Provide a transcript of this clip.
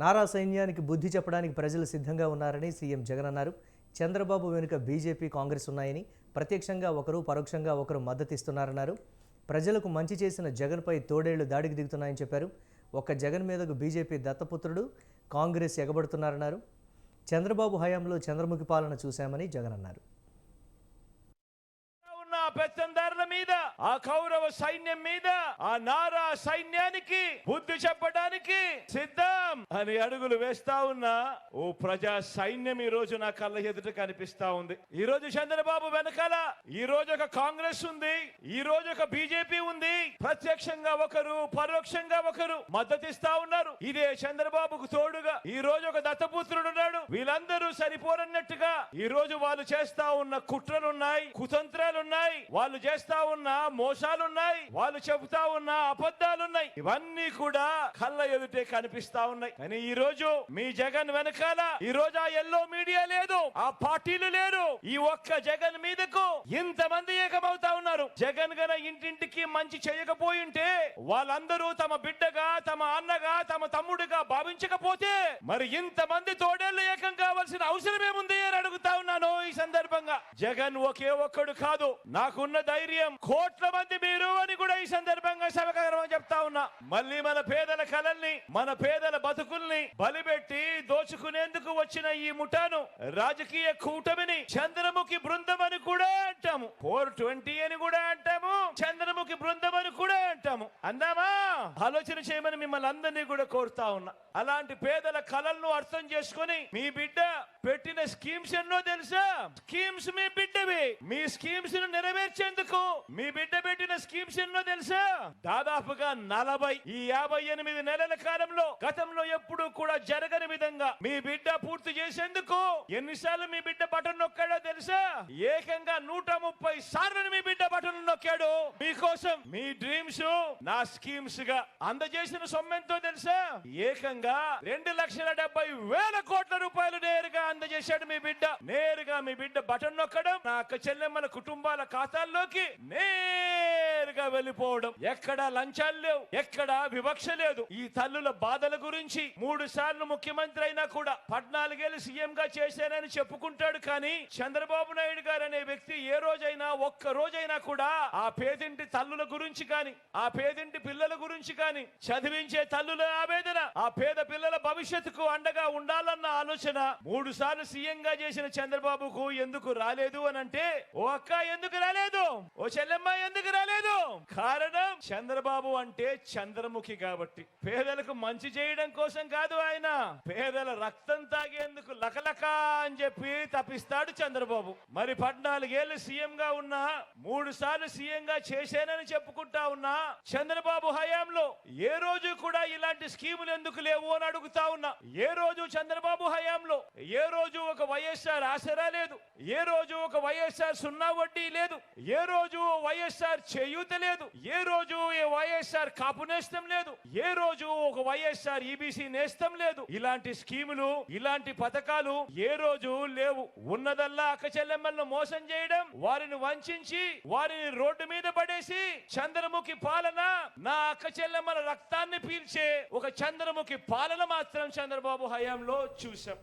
నారా సైన్యానికి బుద్ధి చెప్పడానికి ప్రజలు సిద్ధంగా ఉన్నారని సీఎం జగన్ అన్నారు. చంద్రబాబు వెనుక బీజేపీ, కాంగ్రెస్ ఉన్నాయని, ప్రత్యక్షంగా ఒకరు పరోక్షంగా ఒకరు మద్దతిస్తున్నారన్నారు. ప్రజలకు మంచి చేసిన జగన్పై తోడేళ్లు దాడికి దిగుతున్నాయని చెప్పారు. ఒక్క జగన్ మీదకు బీజేపీ దత్తపుత్రుడు, కాంగ్రెస్ ఎగబడుతున్నారన్నారు. చంద్రబాబు హయాంలో చంద్రముఖి పాలన చూశామని జగన్ అన్నారు. పెత్తందారుల మీద, ఆ కౌరవ సైన్యం మీద, ఆ నారా సైన్యానికి బుద్ధి చెప్పడానికి సిద్ధం అని అడుగులు వేస్తా ఉన్నా ఓ ప్రజా సైన్యం ఈ రోజు నా కళ్ళ ఎదుట కనిపిస్తా ఉంది. ఈ రోజు చంద్రబాబు వెనకాల ఈ రోజు ఒక కాంగ్రెస్ ఉంది, ఈ రోజు ఒక బీజేపీ ఉంది. ప్రత్యక్షంగా ఒకరు, పరోక్షంగా ఒకరు మద్దతిస్తా ఉన్నారు. ఇదే చంద్రబాబుకు తోడుగా ఈ రోజు ఒక దత్తపుత్రుడు ఉన్నాడు. వీళ్ళందరూ సరిపోరన్నట్టుగా ఈ రోజు వాళ్ళు చేస్తా ఉన్న కుట్రలున్నాయి, కుతంత్రాలున్నాయి, వాళ్ళు చేస్తా ఉన్న మోసాలున్నాయి, వాళ్ళు చెబుతా ఉన్న అబద్ధాలున్నాయి. ఇవన్నీ కూడా కళ్ళ ఎదుటే కనిపిస్తా ఉన్నాయి. కానీ ఈ రోజు మీ జగన్ వెనకాల ఈ రోజు ఆ ఎల్లో మీడియా లేదు, ఆ పార్టీలు లేరు. ఈ ఒక్క జగన్ మీదకు ఇంతమంది ఏకమవుతా ఉన్నారు. జగన్ గన ఇంటింటికి మంచి చేయకపోయింటే, వాళ్ళందరూ తమ బిడ్డగా, తమ అన్నగా, తమ తమ్ముడుగా భావించకపోతే మరి ఇంతమంది తోడేళ్లు ఏకం కావాల్సిన అవసరం ఏముంది అని అడుగుతా ఉన్నాను. ఈ సందర్భంగా జగన్ ఒకే ఒక్కడు కాదు, నాకున్న ధైర్యం కోట్ల మంది మీరు అని కూడా ఈ సందర్భంగా సభకరం చెప్తా ఉన్నా. మళ్ళీ మన పేదల కలల్ని, మన పేదల బతుకుల్ని బలిపెట్టి దోచుకునేందుకు వచ్చిన ఈ ముఠాను, రాజకీయ కూటమిని చంద్రముఖి బృందం అని కూడా అంటాము, 420 అని కూడా అంటాము, చంద్రముఖి బృందం అని కూడా అంటాము. అందామా? ఆలోచన చేయమని మిమ్మల్ని అందరినీ కూడా కోరుతా ఉన్నా. అలాంటి పేదల కలలను అర్థం చేసుకుని మీ బిడ్డ పెట్టిన స్కీమ్స్ ఎన్నో తెలుసా? స్కీమ్స్ మీ బిడ్డవి. మీ స్కీమ్స్ ను నెరవేర్చేందుకు మీ బిడ్డ పెట్టిన స్కీమ్స్ ఎన్నో తెలుసా? దాదాపుగా 40. ఈ 58 నెలల కాలంలో గతంలో ఎప్పుడు కూడా జరగని విధంగా మీ బిడ్డ పూర్తి చేసేందుకు ఎన్నిసార్లు మీ బిడ్డ బటన్ నొక్కాడో తెలుసా? ఏకంగా 130 సార్లు మీ బిడ్డ బటన్ నొక్కాడు. మీకోసం, మీ డ్రీమ్స్ నా స్కీమ్స్ గా అందజేసిన సొమ్మెంతో తెలుసా? ఏకంగా 2,70,000 కోట్ల రూపాయలు నేరుగా అందజేశాడు మీ బిడ్డ. నేరుగా మీ బిడ్డ బటన్ నొక్కడం, నా అక్క చెల్లెమ్మల కుటుంబాల ఖాతాల్లోకి నేరుగా వెళ్ళిపోవడం. ఎక్కడా లంచాలు లేవు, ఎక్కడా వివక్ష లేదు. ఈ తల్లుల బాధల గురించి 3 సార్లు ముఖ్యమంత్రి అయినా కూడా 14 ఏళ్ళు సీఎం గా చేశానని చెప్పుకుంటాడు. కానీ చంద్రబాబు నాయుడు గారు అనే వ్యక్తి ఏ రోజైనా, ఒక్క రోజైనా కూడా ఆ పేదింటి తల్లుల గురించి కానీ, ఆ పేదింటి పిల్లల గురించి కానీ, చదివించే తల్లుల ఆవేదన, ఆ పేద పిల్లల భవిష్యత్తుకు అండగా ఉండాలన్న ఆలోచన 3 సార్లు సీఎం గా చేసిన చంద్రబాబుకు ఎందుకు రాలేదు అని అంటే, ఓ అక్క ఎందుకు రాలేదు, ఓ చెల్లెమ్మ ఎందుకు రాలేదు? కారణం చంద్రబాబు అంటే చంద్రముఖి కాబట్టి. పేదలకు మంచి చేయడం కోసం కాదు, ఆయన పేదల రక్తం తాగేందుకు లకలక అని చెప్పి తప్పిస్తాడు చంద్రబాబు. మరి 14 ఏళ్ళు సీఎం గా ఉన్నా, 3 సార్లు సీఎం గా చేశానని చెప్పుకుంటా ఉన్నా చంద్రబాబు హయాంలో ఏ రోజు కూడా ఇలాంటి స్కీములు ఎందుకు లేవు అని అడుగుతా ఉన్నా. ఏ రోజు చంద్రబాబు హయాంలో ఏ రోజు ఒక వైఎస్ఆర్ ఆసరా లేదు, ఏ రోజు ఒక వైఎస్ఆర్ 0 వడ్డీ లేదు, ఏ రోజు వైఎస్ఆర్ చేయూత లేదు, ఏ రోజు వైఎస్ఆర్ కాపు నేస్తం లేదు, ఏ రోజు ఒక వైఎస్ఆర్ ఈబీసీ నేస్తం లేదు. ఇలాంటి స్కీములు, ఇలాంటి పథకాలు ఏ రోజు లేవు. ఉన్నదల్లా అక్క చెల్లెమ్మలను మోసం చేయడం, వారిని వంచి వారిని రోడ్డు మీద పడేసి చంద్రముఖి పాలన, నా అక్క చెల్లెమ్మల రక్తాన్ని పీల్చే ఒక చంద్రముఖి పాలన మాత్రం చంద్రబాబు హయాంలో చూసాం.